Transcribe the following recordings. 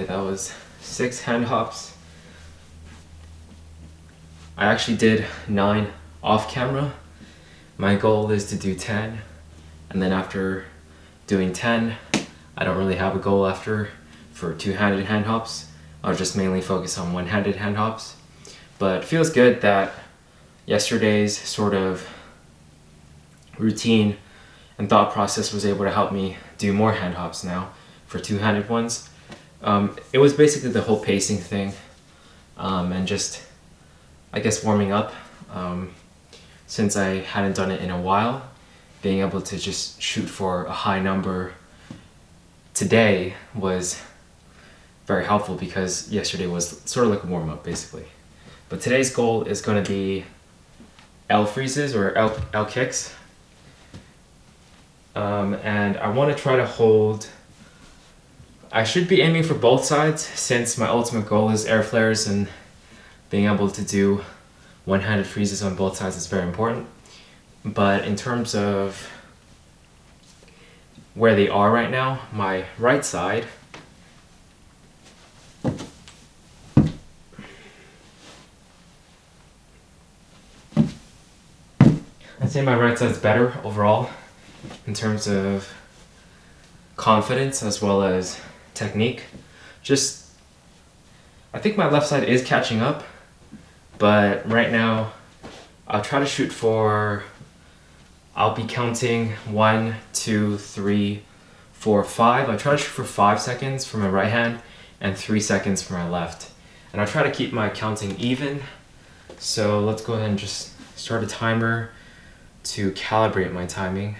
that was 6 hand hops. I actually did 9 off camera. My goal is to do 10, and then after doing 10, I don't really have a goal after for two-handed hand hops. I'll just mainly focus on one-handed hand hops. But it feels good that yesterday's sort of routine and thought process was able to help me do more hand hops now for two-handed ones. It was basically the whole pacing thing, and just, I guess, warming up. Since I hadn't done it in a while, being able to just shoot for a high number today was very helpful, because yesterday was sort of like a warm-up basically. But today's goal is going to be L freezes or L kicks. And I want to try to hold, I should be aiming for both sides, since my ultimate goal is airflares, and being able to do one-handed freezes on both sides is very important. But in terms of where they are right now, my right side, I'd say my right side's better overall in terms of confidence as well as technique. Just, I think my left side is catching up, but right now I'll try to shoot for, I'll be counting 1, 2, 3, 4, 5. I try to shoot for 5 seconds for my right hand and 3 seconds for my left. And I'll try to keep my counting even. So let's go ahead and just start a timer to calibrate my timing.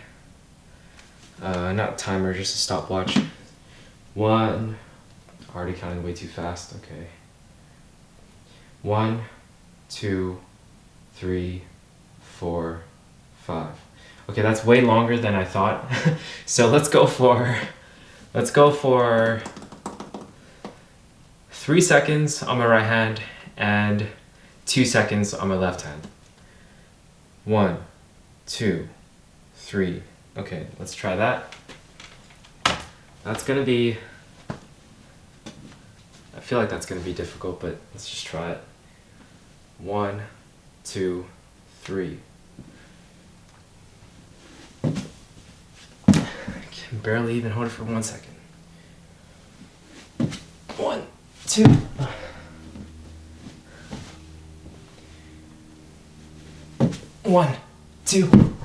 Not timer, just a stopwatch. 1, already counting way too fast, okay. 1, 2, 3, 4, 5. Okay, that's way longer than I thought. So let's go for 3 seconds on my right hand and 2 seconds on my left hand. 1, 2, 3. Okay, let's try that. That's gonna be, I feel like that's gonna be difficult, but let's just try it. 1, 2, 3. I can barely even hold it for 1 second. 1, 2. 1, 2.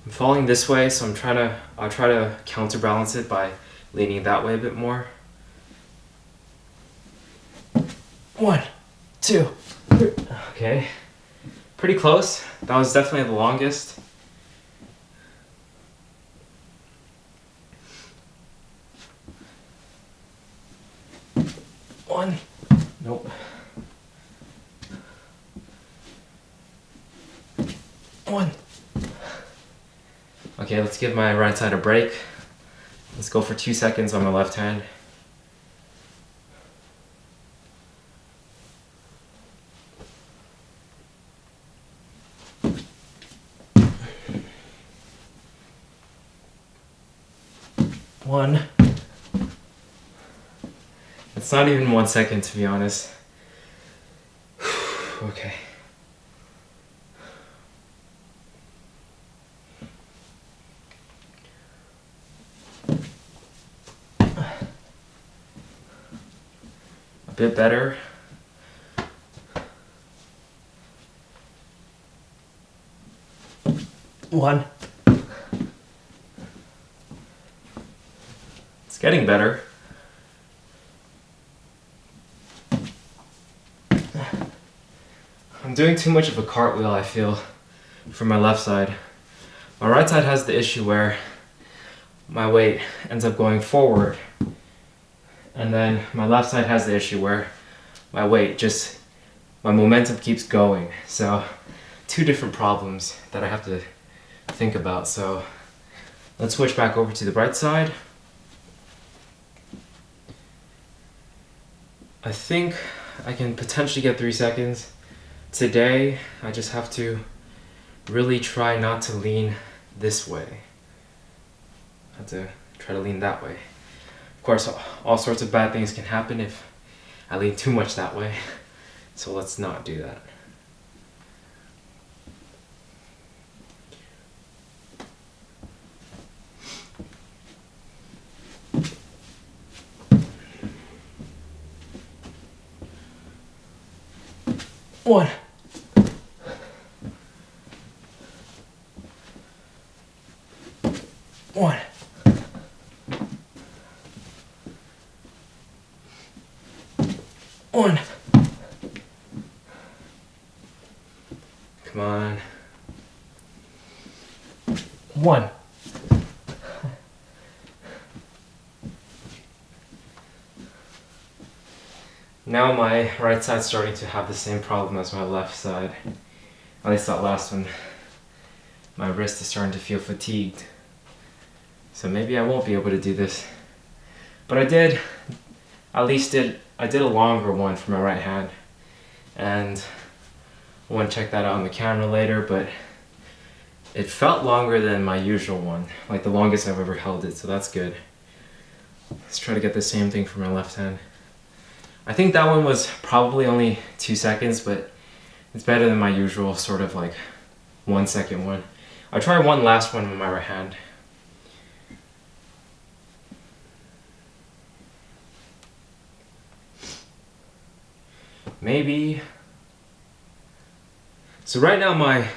I'm falling this way, so I'll try to counterbalance it by leaning that way a bit more. 1, 2, 3. Okay, pretty close. That was definitely the longest. One. Nope. 1. Okay, let's give my right side a break. Let's go for 2 seconds on my left hand. One. It's not even 1 second, to be honest. Okay. A bit better. One. It's getting better. I'm doing too much of a cartwheel, I feel, for my left side. My right side has the issue where my weight ends up going forward. And then my left side has the issue where my weight just, my momentum keeps going. So, two different problems that I have to think about. So, let's switch back over to the right side. I think I can potentially get 3 seconds. Today, I just have to really try not to lean this way. I have to try to lean that way. Of course, all sorts of bad things can happen if I lean too much that way. So let's not do that. One. One. One. Come on. One. Now my right side's starting to have the same problem as my left side. At least that last one. My wrist is starting to feel fatigued. So maybe I won't be able to do this. But I did a longer one for my right hand. And I want to check that out on the camera later, but it felt longer than my usual one. Like the longest I've ever held it, so that's good. Let's try to get the same thing for my left hand. I think that one was probably only 2 seconds, but it's better than my usual sort of like 1 second one. I'll try one last one with my right hand. Maybe. So right now my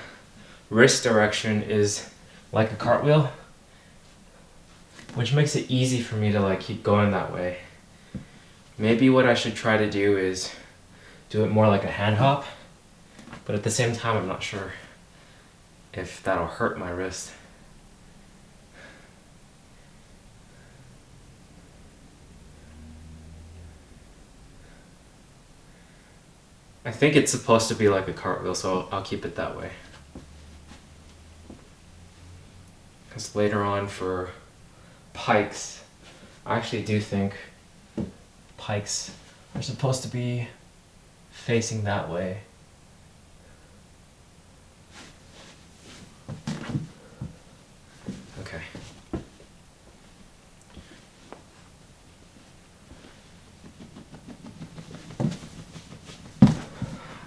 wrist direction is like a cartwheel, which makes it easy for me to like keep going that way. Maybe what I should try to do is do it more like a hand hop, but at the same time I'm not sure if that'll hurt my wrist. I think it's supposed to be like a cartwheel, so I'll keep it that way. Because later on for pikes, I actually do think pikes are supposed to be facing that way. Okay.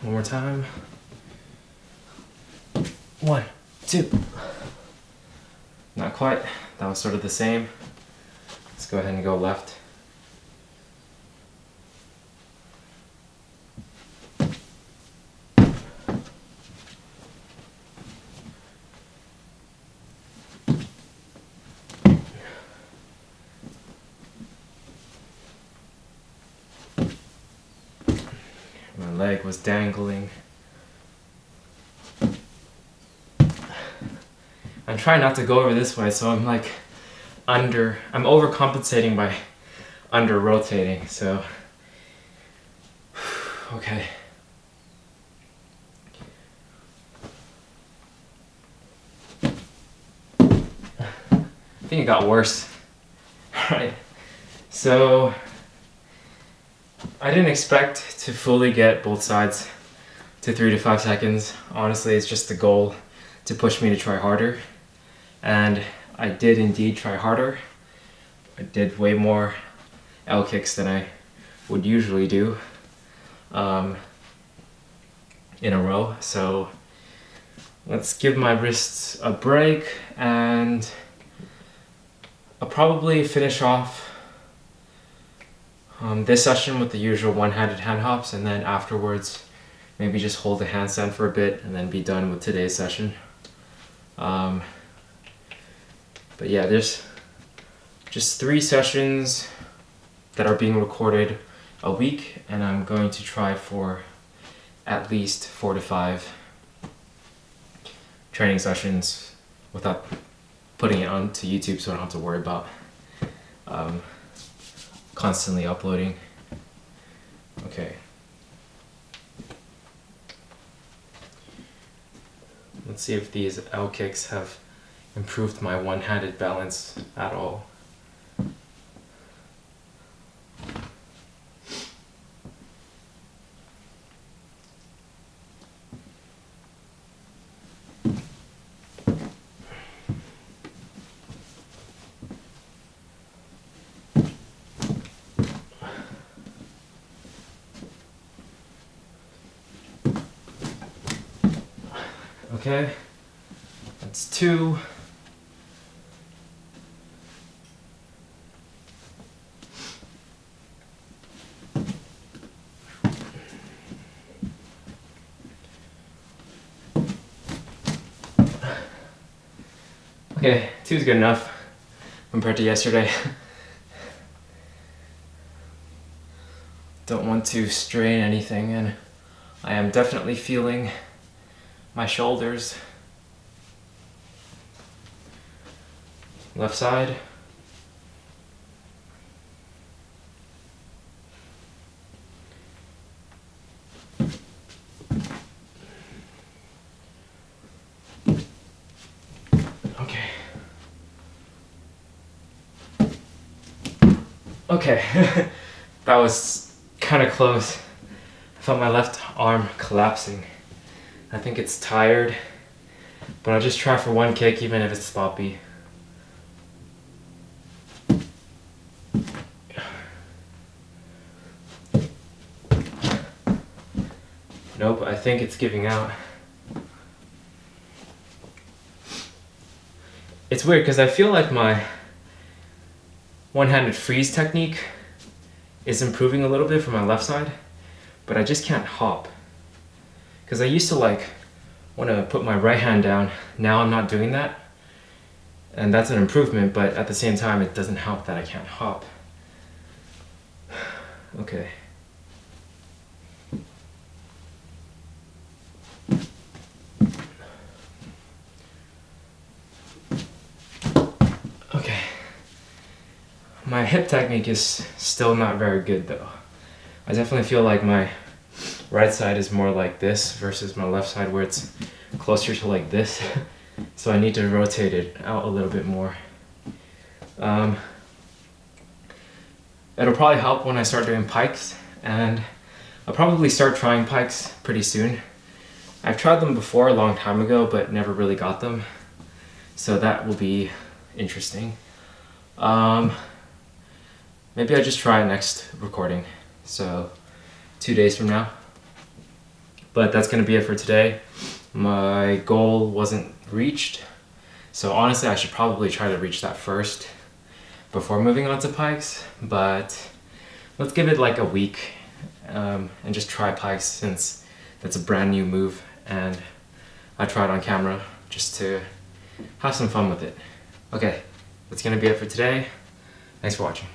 One more time. 1, 2. Not quite. That was sort of the same. Let's go ahead and go left. My leg was dangling. I'm trying not to go over this way, so I'm like I'm overcompensating by under rotating, so okay. I think it got worse. Alright, so I didn't expect to fully get both sides to 3 to 5 seconds. Honestly, it's just the goal to push me to try harder. And I did indeed try harder. I did way more L kicks than I would usually do in a row. So let's give my wrists a break, and I'll probably finish off this session with the usual one-handed hand hops, and then afterwards maybe just hold the handstand for a bit and then be done with today's session. But yeah, there's just 3 sessions that are being recorded a week, and I'm going to try for at least 4 to 5 training sessions without putting it onto YouTube, so I don't have to worry about constantly uploading. Okay. Let's see if these L kicks have improved my one-handed balance at all. Okay, that's 2. Okay, 2 is good enough compared to yesterday. Don't want to strain anything, and I am definitely feeling my shoulders. Left side. Okay. Okay, that was kind of close. I felt my left arm collapsing. I think it's tired, but I'll just try for 1 kick even if it's sloppy. Nope, I think it's giving out. It's weird because I feel like my one-handed freeze technique is improving a little bit for my left side, but I just can't hop. Because I used to like want to put my right hand down. Now I'm not doing that. And that's an improvement, but at the same time it doesn't help that I can't hop. Okay. Okay. My hip technique is still not very good though. I definitely feel like my right side is more like this versus my left side where it's closer to like this. So I need to rotate it out a little bit more. It'll probably help when I start doing pikes, and I'll probably start trying pikes pretty soon. I've tried them before a long time ago, but never really got them. So that will be interesting. Maybe I just try it next recording. So 2 days from now. But that's gonna be it for today. My goal wasn't reached. So honestly, I should probably try to reach that first before moving on to pikes, but let's give it like a week and just try pikes since that's a brand new move and I tried on camera just to have some fun with it. Okay, that's gonna be it for today. Thanks for watching.